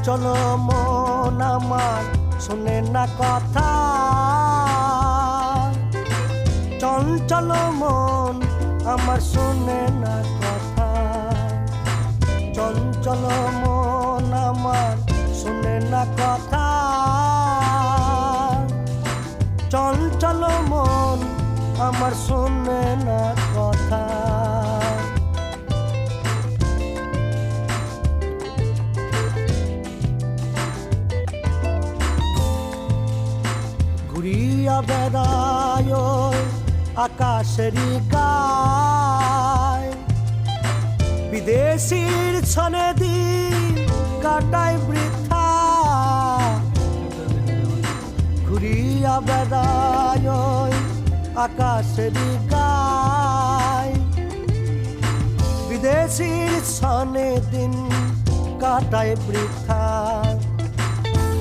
চঞ্চল মন আমার শোনে না কথা, চঞ্চল মন আমার শোনে না কথা, চঞ্চল মন আমার শোনে না কথা, চঞ্চল মন আমার শোনে না কথা। ঘুরিয়া বেড়ায় আকাশেরই গায়, বিদেশির ছনে দিন কাটায় বৃথা। ঘুরিয়া বেড়ায় আকাশেরই গায়, বিদেশির ছনে দিন কাটায় বৃথা।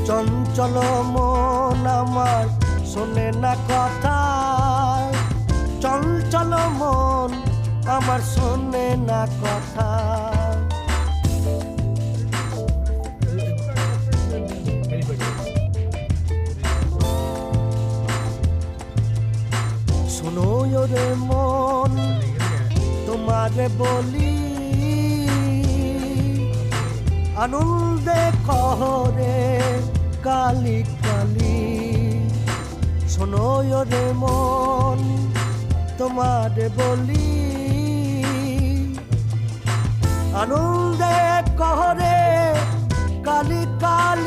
চঞ্চল মন আমার শোনে না কথা, চঞ্চল মন আমার শোনে না কথা। শোনো রে মন তোমারে বলি, আনন্দে কহরে কালি কালি। শোনো রে মন তোমারে বলি, আনন্দে কহরে কালি কালি।